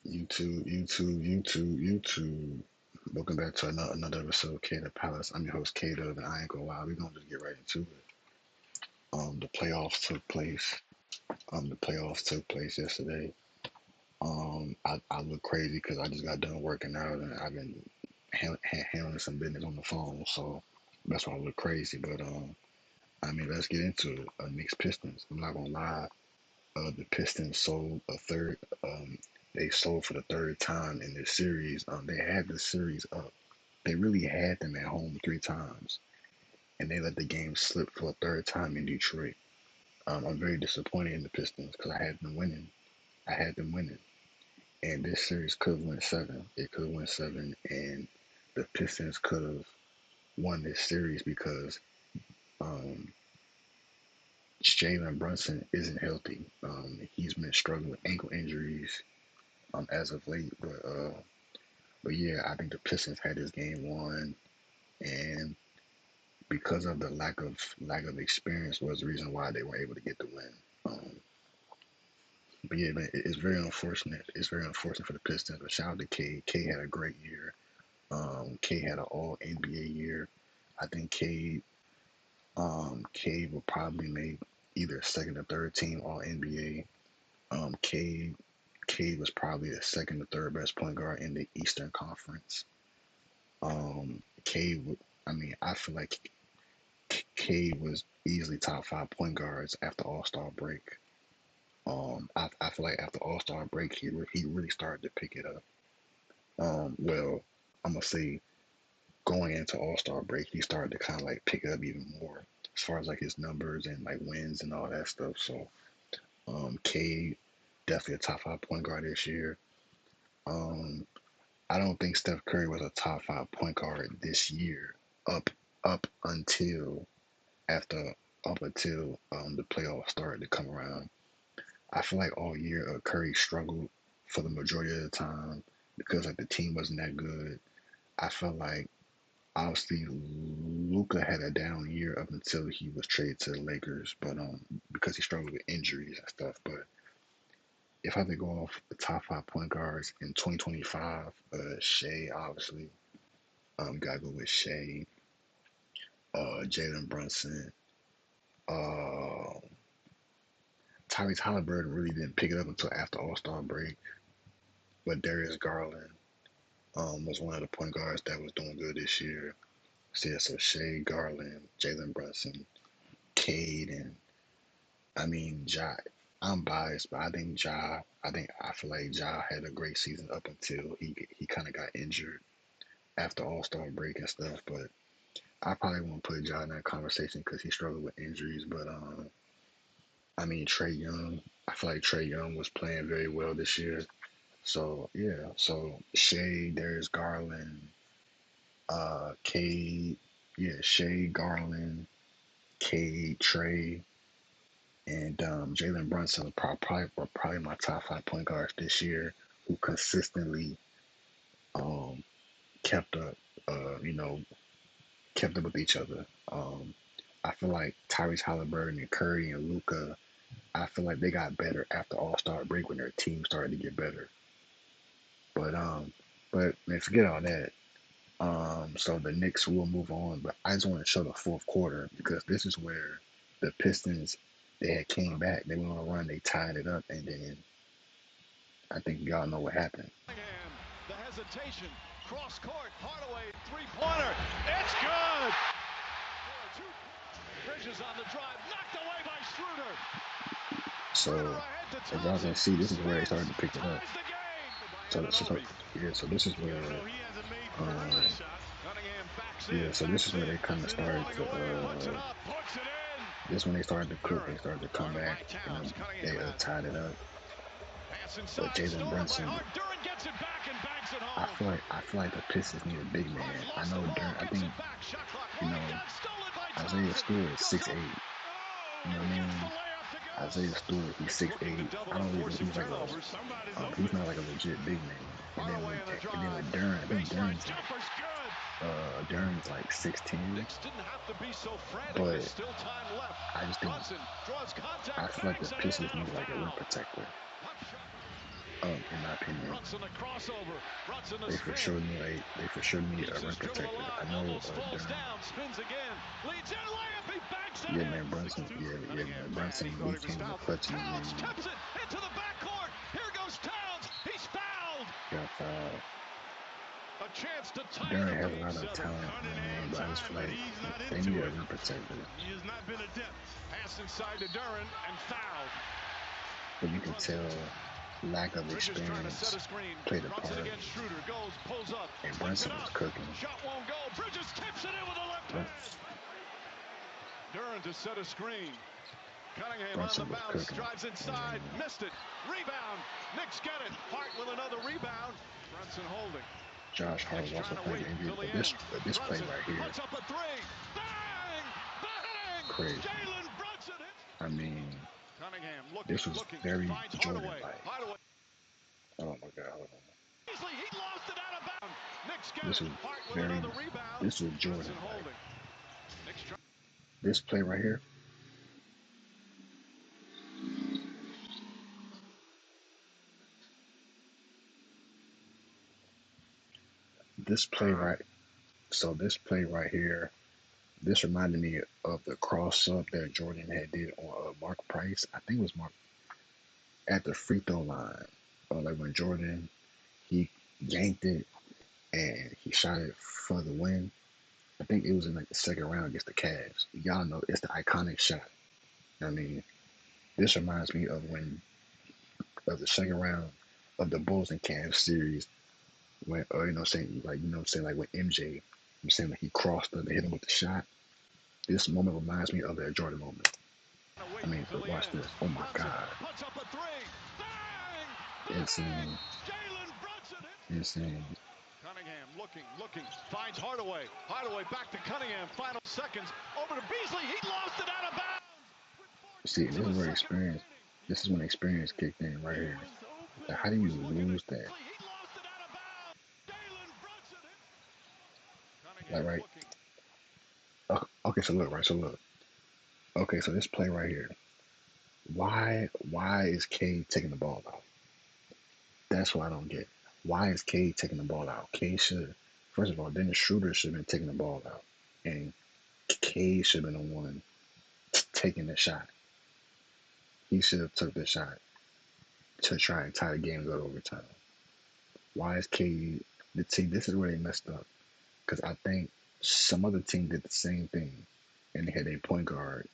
YouTube. Welcome back to another episode of Cater Palace. I'm your host, Cater, and I ain't gonna lie, we're gonna just get right into it. The playoffs took place. The playoffs took place yesterday. I look crazy because I just got done working out and I've been handling some business on the phone, so that's why I look crazy. But let's get into it. Knicks Pistons. I'm not gonna lie. The Pistons sold a third. They sold for the third time in this series. They had the series up. They really had them at home three times, and they let the game slip for a third time in Detroit. I'm very disappointed in the Pistons because I had them winning. I had them winning, and this series could have went seven. It could have went seven, and the Pistons could have won this series because um, Jalen Brunson isn't healthy. He's been struggling with ankle injuries as of late, but yeah, I think the Pistons had this game won, and because of the lack of experience was the reason why they were able to get the win. Um, but yeah, man, it's very unfortunate. It's very unfortunate for the Pistons. But shout out to K. K had a great year. K had an All NBA year. I think K will probably make either second or third team All NBA. K was probably the second or third best point guard in the Eastern Conference. K would, I feel like Cade was easily top five point guards after All Star break. I feel like after All Star break, he really started to pick it up. Well, I'm gonna say going into All Star break, he started to kind of like pick it up even more as far as like his numbers and like wins and all that stuff. So, Cade definitely a top five point guard this year. Um, I don't think Steph Curry was a top five point guard this year up up until after up until the playoffs started to come around. I feel like all year Curry struggled for the majority of the time because like the team wasn't that good. I felt like obviously Luca had a down year up until he was traded to the Lakers, but because he struggled with injuries and stuff. But if I had to go off the top five point guards in 2025, Shea obviously, gotta go with Shea, Jalen Brunson, uh, Tyrese Halliburton really didn't pick it up until after All Star break, but Darius Garland was one of the point guards that was doing good this year. So, yeah, so Shea Garland, Jalen Brunson, Cade, and Ja. I'm biased, but I think Ja. I feel like Ja had a great season up until he kind of got injured after All Star break and stuff. But I probably won't put Ja in that conversation because he struggled with injuries. But Trey Young. I feel like Trey Young was playing very well this year. So yeah, so Shea, there's Garland, Cade, yeah, Shea, Garland, Cade, Trey, and Jalen Brunson were probably my top five point guards this year who consistently um, kept up, you know, kept up with each other. I feel like Tyrese Halliburton and Curry and Luca, I feel like they got better after All Star break when their team started to get better. But man, forget all that. So the Knicks will move on, but I just want to show the fourth quarter because this is where the Pistons they had came back. They went on a run, they tied it up, and then I think y'all know what happened. The hesitation, cross court, Hardaway, three-pointer, it's good. Bridges on the drive, knocked away by Schroeder. So as y'all can see, this is where they started to pick it up. So this is where um, so this is where they kind of started to this is when they started to cook. They started to come back and they tied it up. But Jalen Brunson, I feel like the Pistons need a big man. I know Durant. I think you know Isaiah Stewart is 6'8". You know what I mean? Isaiah Stewart, he's 6'8". I don't really think he's like he's not like a legit big man. And then with Durant, I think Duran's like 6'10", but I just think I feel like the Pistons need like a rim protector. In my opinion, Brunson a crossover. Brunson a they for spin. sure need a Keeps rim his dribble protector. alive. I know Almost falls during down. Spins again. Leads in layup. He banks it yeah in. man Brunson 6-2. yeah Cunningham man man. He Brunson thought he he was came in fouled. clutch in the Towns game. tips it into the backcourt. Here goes Towns. He's fouled. Got fouled. A chance to tie it Duran up. has a Game lot of 7. talent, man, Cunningham but I just time, feel but like he's not they need into a it. rim protector. He has not been adept. Pass inside to Duran and fouled. But you can Brunson. tell lack of Bridges trying to set experience a screen. played a Brunson part. against Schroeder. Goes, pulls up, And puts it Brunson was up. cooking. Shot won't go. Bridges tips it in with a left Brun- hand. Duran to set a screen. Cunningham on the Brunson was bounce. cooking. Drives inside. And Missed it. Rebound. Knicks get it. Hart with another rebound. Brunson holding. Josh Hart Knicks was also trying to playing wait injured. till the But end. this play Brunson right here, puts up a three. Bang! Bang! crazy. Jalen Brunson hits. I mean, Cunningham looking, this was looking. very Finds Jordan Hardaway. like. Hardaway. Oh my god, hold on. Easily, he lost it out of bounds. Knicks get This it. was Hart with very another rebound. this was Jordan Brunson like. holding. Knicks try. This play right here, this play right this play right here, this reminded me of the cross up that Jordan had did on Mark Price. I think it was Mark at the free throw line. Like when Jordan he yanked it and he shot it for the win. I think it was in like the second round against the Cavs. Y'all know it's the iconic shot. I mean, this reminds me of the second round of the Bulls and Cavs series when saying like when MJ, I'm saying like he crossed up and hit him with the shot. This moment reminds me of that Jordan moment. I Wait mean, till but the watch end. this. Oh my Brunson God, puts up a three. Bang! Bang! insane, Jalen Brunson hits. insane. Cunningham looking, looking. Finds Hardaway. Hardaway back to Cunningham. Final seconds. Over to Beasley. He lost it out of bounds. With See, 4 tenths this of is a where second experience. remaining. This is when experience kicked in right He here. was open. Like, how do He you was looking lose at that? Beasley. He lost it out of bounds. Jalen Brunson hits. Like, Cunningham right? looking. Okay, so look, right? So look. Okay, so this play right here. Why is K taking the ball out? That's what I don't get. Why is K taking the ball out? K should, first of all, Dennis Schroeder should have been taking the ball out, and K should have been the one taking the shot. He should have took the shot to try and tie the game and go to overtime. Why is K the team? This is where they messed up because I think some other team did the same thing, and they had a point guard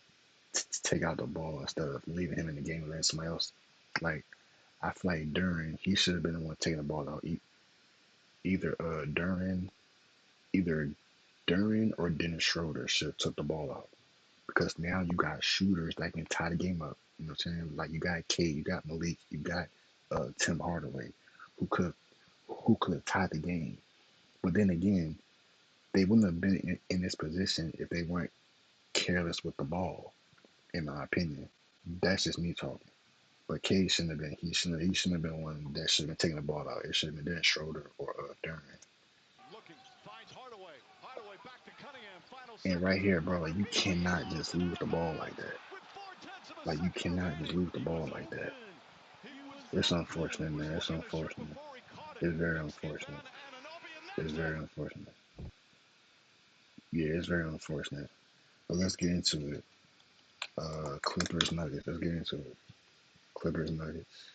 take out the ball instead of leaving him in the game and letting somebody else. Like I feel like Duran, he should have been the one taking the ball out. Either Duran, either Duran or Dennis Schroeder should have took the ball out because now you got shooters that can tie the game up. You know what I'm saying? Like you got K, you got Malik, you got Tim Hardaway, who could have tied the game. But then again, they wouldn't have been in this position if they weren't careless with the ball. In my opinion, that's just me talking. But K shouldn't have been. He shouldn't have been one that should have been taking the ball out. It should have been Dennis Schroeder or Duran. Looking. Finds Hardaway. Hardaway back to Cunningham. Final And right seconds. here, bro, Over like to you Beasley. He cannot lost just it lose out the of ball like bounds. that. With 4 tenths of a Like you second cannot just remaining. lose the He was ball like that. open. He was It's open. unfortunate, Was man. It's looking to shoot unfortunate. before he caught it. It's very Knicks unfortunate. inbound. Anunoby and It's next very up. unfortunate. Yeah, it's very unfortunate. But let's get into it. Clippers Nuggets. Let's get into it. Clippers Nuggets.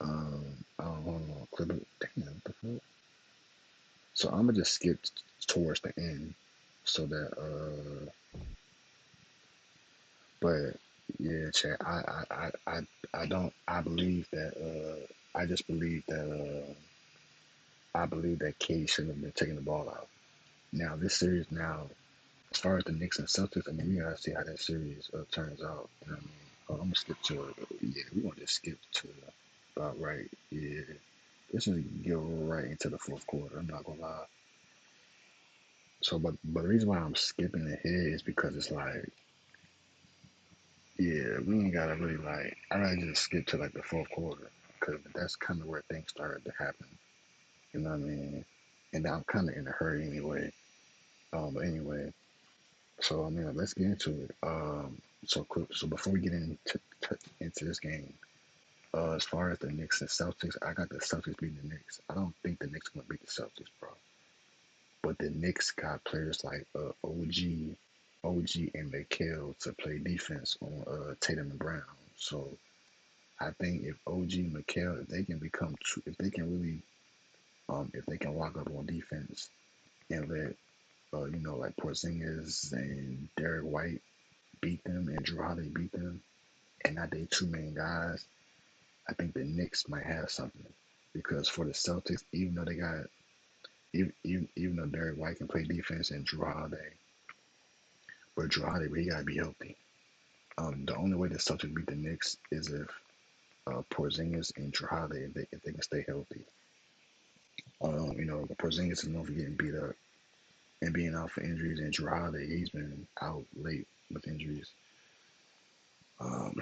Hold on. Clippers. Damn, what the fuck? So I'm gonna just skip towards the end, so that But yeah, Chad. I don't. I believe that. I just believe that. I believe that K shouldn't have been taking the ball out. Now this series. Now as far as the Knicks and Celtics, I mean, we gotta see how that series turns out. You know what I mean? I'm gonna skip to it. Yeah, we gonna just skip to about right. Yeah, let's just get right into the fourth quarter. I'm not gonna lie. So, but the reason why I'm skipping ahead is because it's like, yeah, we ain't gotta really like. I rather just skip to like the fourth quarter because that's kind of where things started to happen. You know what I mean? And I'm kind of in a hurry anyway. But anyway, so I mean, let's get into it. So quick. So before we get into this game, As far as the Knicks and Celtics, I got the Celtics beating the Knicks. I don't think the Knicks gonna beat the Celtics, bro. But the Knicks got players like OG and Mikhail to play defense on Tatum and Brown. So I think if OG and Mikhail, if they can become true, if they can really, if they can lock up on defense and let, like Porzingis and Derek White beat them and Drew Holiday beat them, and not their two main guys, I think the Knicks might have something. Because for the Celtics, even though they got, even though Derek White can play defense and Drew Holiday, but Drew Holiday, he gotta be healthy. The only way the Celtics beat the Knicks is if Porzingis and Drew Holiday, if they can stay healthy. Porzingis is known for getting beat up and being out for injuries, and Drew Holiday, he's been out late with injuries. Um,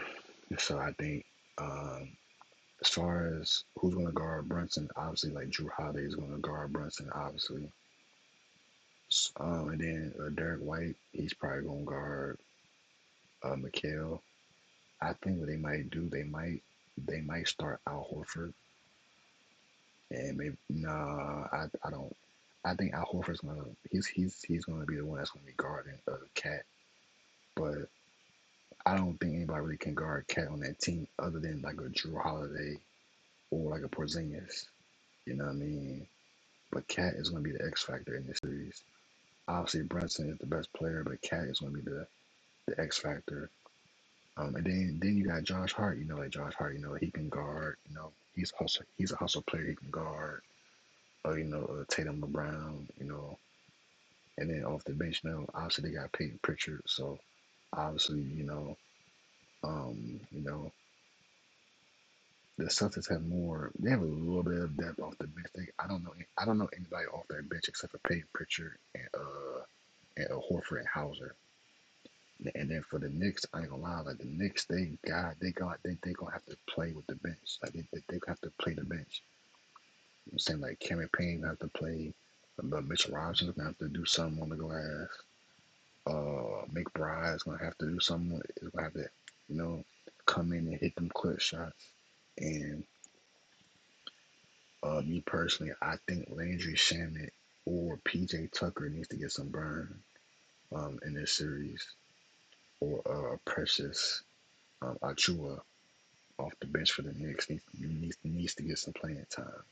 so I think as far as who's going to guard Brunson, obviously like Drew Holiday is going to guard Brunson, obviously. And then Derek White, he's probably going to guard Mikhail. I think what they might do, they might start Al Horford, and maybe nah, I don't. I think Al Horford's gonna he's gonna be the one that's gonna be guarding Cat, but I don't think anybody really can guard Cat on that team other than like a Drew Holiday or like a Porzingis. You know what I mean? But Cat is gonna be the X factor in this series. Obviously Brunson is the best player, but Cat is gonna be the X factor. And then you got Josh Hart. Like Josh Hart. He can guard. He's a hustle player. He can guard. Tatum Brown. And then off the bench now, obviously they got Peyton Pritchard. So obviously, um, you know, the Celtics have more. They have a little bit of depth off the bench. I don't know anybody off their bench except for Peyton Pritchard and Horford and Hauser. And then for the Knicks, I ain't gonna lie, like the Knicks, they gonna have to play with the bench. Like they have to play the bench. I'm saying like Cameron Payne gonna have to play, but Mitchell Robinson gonna have to do something on the glass. McBride's gonna have to do something. Is gonna have to, you know, come in and hit them clutch shots. And me personally, I think Landry Shamet or PJ Tucker needs to get some burn in this series, or Precious Achua off the bench for the Knicks needs to get some playing time.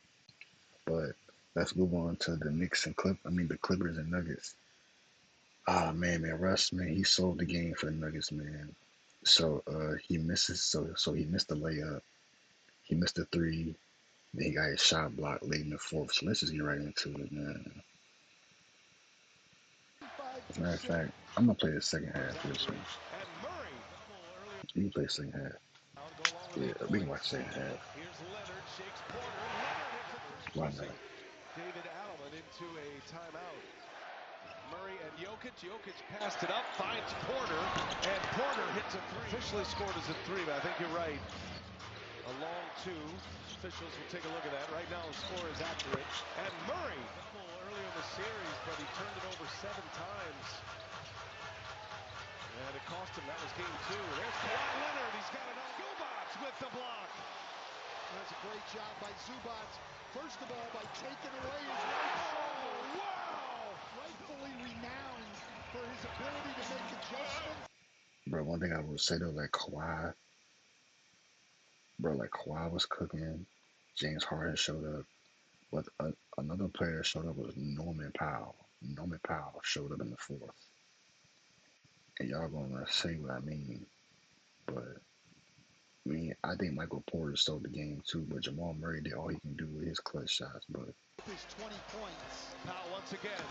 But let's move on to the Knicks and the Clippers and Nuggets. Ah man, Russ, man, he sold the game for the Nuggets, man. So he missed the layup, he missed the three, then he got his shot blocked late in the fourth. So let's just get right into it, man. As a matter of fact, I'm gonna play the second half for this one. You can play the second half. Yeah, we can watch the second half. Why not? David Allen into a timeout. Murray and Jokic. Jokic passed it up, finds Porter, and Porter hits a three. Officially scored as a three, but I think you're right. A long two. Officials will take a look at that. Right now, the score is accurate. And Murray, earlier in the series, but he turned it over 7 times. And it cost him. That was game 2. There's Kawhi Leonard. He's got another. Zubac with the block. That's a great job by Zubac. First of all, by taking away his right shoulder. Wow! Rightfully renowned for his ability to make adjustments. Bro, one thing I will say though, like Kawhi was cooking. James Harden showed up. But another player that showed up was Norman Powell. Norman Powell showed up in the fourth. And y'all gonna say what I mean. But I think Michael Porter stole the game too, but Jamal Murray did all he can do with his clutch shots. But His 20 points. Powell once again.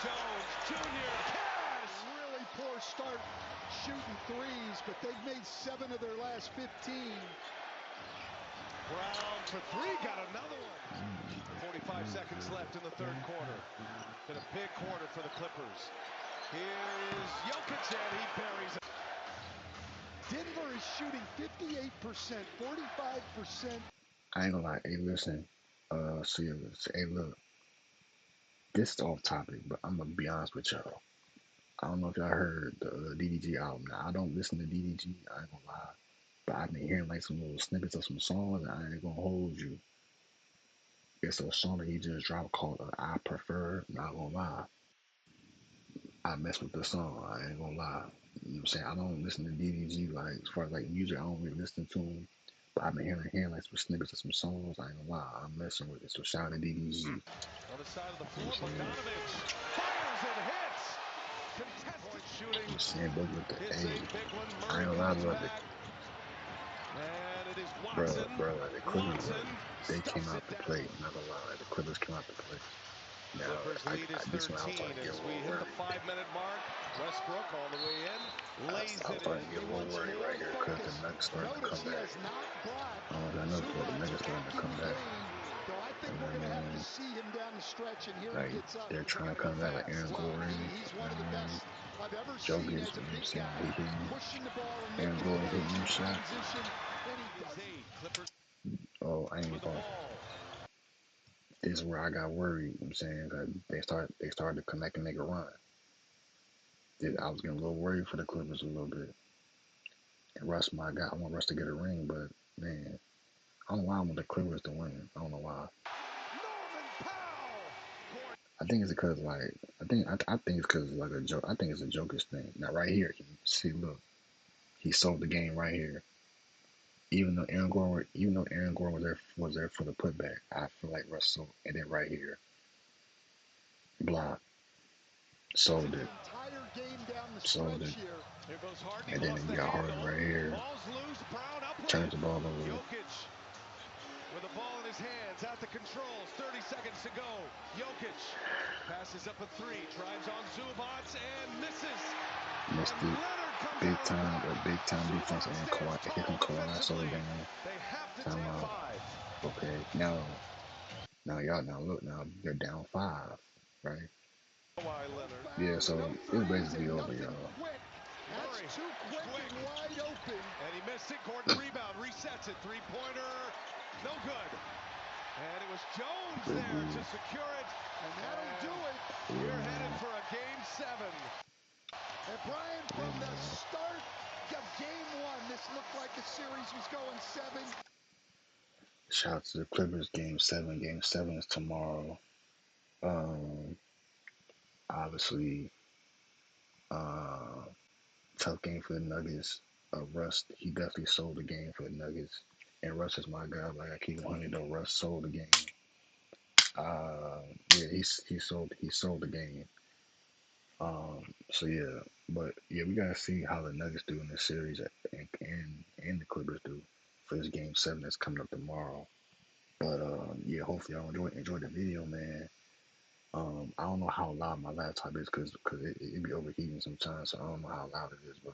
Jones Jr. Cash! Really poor start shooting threes, but they've made 7 of their last 15. Brown for 3, got another one. 45 seconds left in the third quarter. Been a big quarter for the Clippers. Here is Jokic, and he buries it. Denver is shooting 58%, 45%. I ain't gonna lie, hey listen, hey look, this is off topic, but I'm gonna be honest with y'all. I don't know if y'all heard the DDG album. Now I don't listen to DDG, I ain't gonna lie, But I've been hearing like some little snippets of some songs, and I ain't gonna hold you. It's a song that he just dropped called "I Prefer." Not gonna lie, I mess with the song. I ain't gonna lie. You know what I'm saying? I don't listen to DDG like as far as like music. I don't really listen to him. But I've been hearing like some snippets of some songs. I ain't gonna lie. I'm messing with it. So shout out to DDG. You know Other side of the what I'm floor, saying? Bogdanovich fires and hits. Contested shooting. I'm saying, but with the It's a big one. I Murray ain't gonna lie, comes bro. back. And it is Bro, Watson. bro, like the Clippers, bro, Watson they came stuffs it out to down. play. I'm not gonna lie, like the Clippers came out to play. Now, Clippers lead is this one I 13 was starting to get a as we little hit the worried. 5-minute mark. Westbrook all the way in. Lays I was it in. starting to get a little worried right here because the Nuggets starting to come Notice he back. has not brought I don't know if I know, but the Zubats Nuggets starting back to in come the back. game. Though I think You know we're what going I to have to mean? see him down the stretch, and here he Like gets up. they're trying to Go come back like fast. Aaron Well, Gordon. he's You one know of the what I mean? best I've ever Jokic, seen you know as a what I'm big saying? guy, He hitting. pushing the ball and Aaron making Gordon plays hitting in them shots. transition. And he Is does. 8. Clippers Oh, I ain't with the gonna. ball. This is where I got worried. You know what I'm saying? 'Cause they started to connect and make a run. I was getting a little worried for the Clippers a little bit. And Russ, my guy, I want Russ to get a ring, but man, I don't know why I want the Clippers to win. I don't know why. Norman Powell. I think it's because like I think it's because like a joke. I think it's a Joker's thing. Now right here, see, look, he sold the game right here. Even though Aaron Gordon was there for the putback, I feel like Russell and then right here, block, sold it, Entire game down the sold stretch it, here. Here goes Harden. and then Lost you the got Harden handle. right here, Ball's loose. Brown up with turns it. the ball over. Jokic with the ball in his hands. Out the controls. 30 seconds to go. Jokic passes up a 3. Drives on Zubats and misses. Missed And it. Leonard comes out of the block. Big time defense, Zubac and stands Kawhi, tall and Kawhi sold defensively. the game. They have to take Timeout. 5. Okay, now y'all now look now they're down 5, right? Kawhi Leonard. Yeah, Fouls, no so it's threes, basically and over, nothing y'all. quick. Murray. That's too quick and wide open. And he missed it. Gordon rebound. Resets it. 3-pointer. No good. And it was Jones Good there D. to secure it. And that'll do it. Yeah, We're man. headed for a game 7. And Brian, Yeah, from the man. start of game 1, this looked like a series was going 7. Shout out to the Clippers game 7. Game 7 is tomorrow. Um, Obviously, uh, tough game for the Nuggets. Russ, he definitely sold the game for the Nuggets. And Russ is my guy. Like I keep 100 though. Russ sold the game. Yeah, he sold the game. So yeah, but yeah, we gotta see how the Nuggets do in this series, and the Clippers do for this game 7 that's coming up tomorrow. But yeah, hopefully y'all enjoy the video, man. I don't know how loud my laptop is because it be overheating sometimes, so I don't know how loud it is. But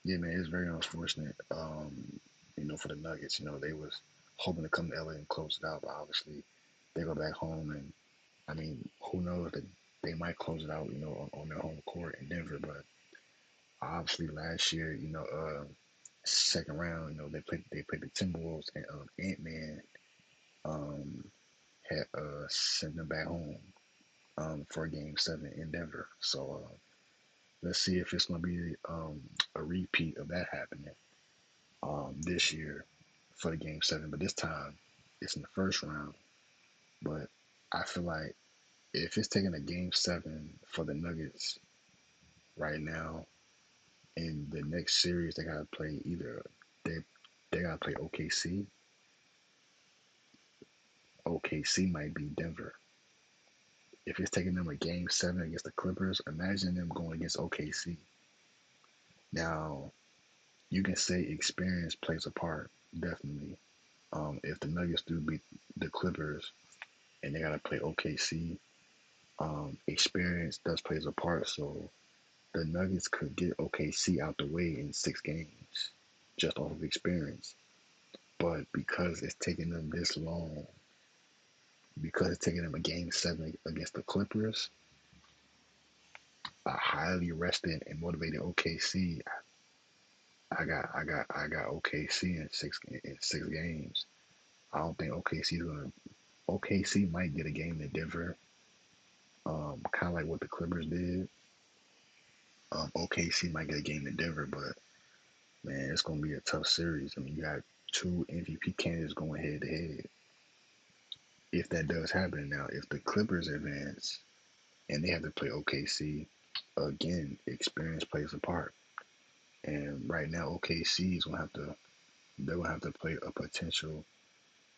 yeah, man, it's very unfortunate. For the Nuggets, they was hoping to come to LA and close it out, but obviously they go back home, and I mean, who knows that they might close it out, on their home court in Denver. But obviously last year, second round, they played the Timberwolves, and Ant Man um had sent them back home for Game 7 in Denver. So let's see if it's gonna be a repeat of that happening this year for the Game 7. But this time it's in the first round. But I feel like if it's taking a Game 7 for the Nuggets right now, in the next series they gotta play either they they gotta play OKC. OKC might be Denver. If it's taking them a Game 7 against the Clippers, imagine them going against OKC. Now you can say experience plays a part, definitely. If the Nuggets do beat the Clippers and they gotta play OKC, experience does plays a part. So the Nuggets could get OKC out the way in 6 games just off of experience. But because it's taking them this long, because it's taking them a Game 7 against the Clippers, a highly rested and motivated OKC, I got OKC in six games. I don't think OKC is gonna. OKC might get a game in Denver, kind of like what the Clippers did. OKC might get a game in Denver, but Man, it's gonna be a tough series. I mean, you got two MVP candidates going head to head. If that does happen now, if the Clippers advance and they have to play OKC, again, experience plays a part. And right now, OKC is gonna have to they're gonna have to play a potential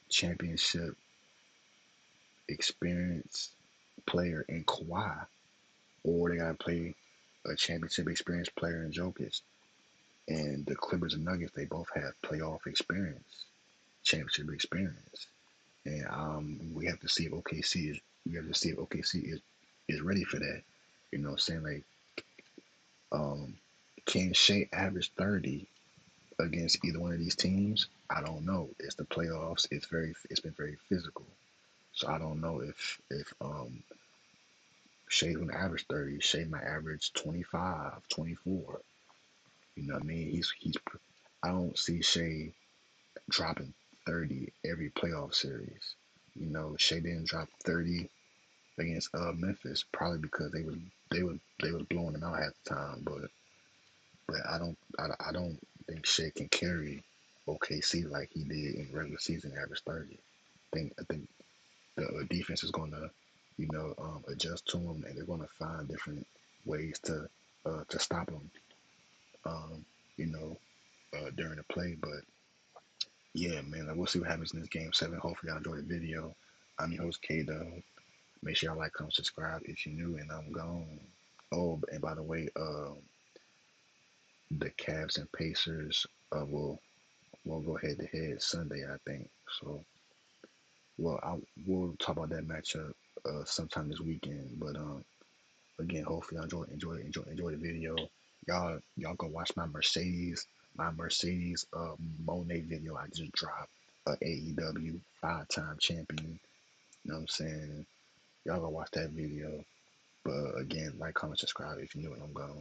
championship experience player in Kawhi, or they gotta play a championship experience player in Jokic. And the Clippers and Nuggets, they both have playoff experience, championship experience. And we have to see if OKC is we have to see if OKC is ready for that. You know, saying like, um, can Shea average 30 against either one of these teams? I don't know. It's the playoffs. It's been very physical. So I don't know if Shea's gonna average 30. Shea might average 25, 24. You know what I mean? He's I don't see Shea dropping 30 every playoff series. You know, Shea didn't drop 30 against Memphis, probably because they was blowing them out half the time. But I don't think Shea can carry OKC like he did in regular season, average 30. I think the defense is gonna adjust to him, and they're gonna find different ways to stop him. Um, you know, during the play, but yeah, man, like we'll see what happens in this game 7. Hopefully, y'all enjoyed the video. I'm your host, K Dub. Make sure y'all like, comment, subscribe if you're new, and I'm gone. Oh, and by the way, the Cavs and Pacers will go head to head Sunday, I think. So, we'll talk about that matchup sometime this weekend. But again, hopefully, y'all enjoy the video. Y'all go watch my Mercedes Monet video I just dropped. AEW 5-time champion. You know what I'm saying? Y'all go watch that video. But again, like, comment, subscribe if you're new, and I'm gone.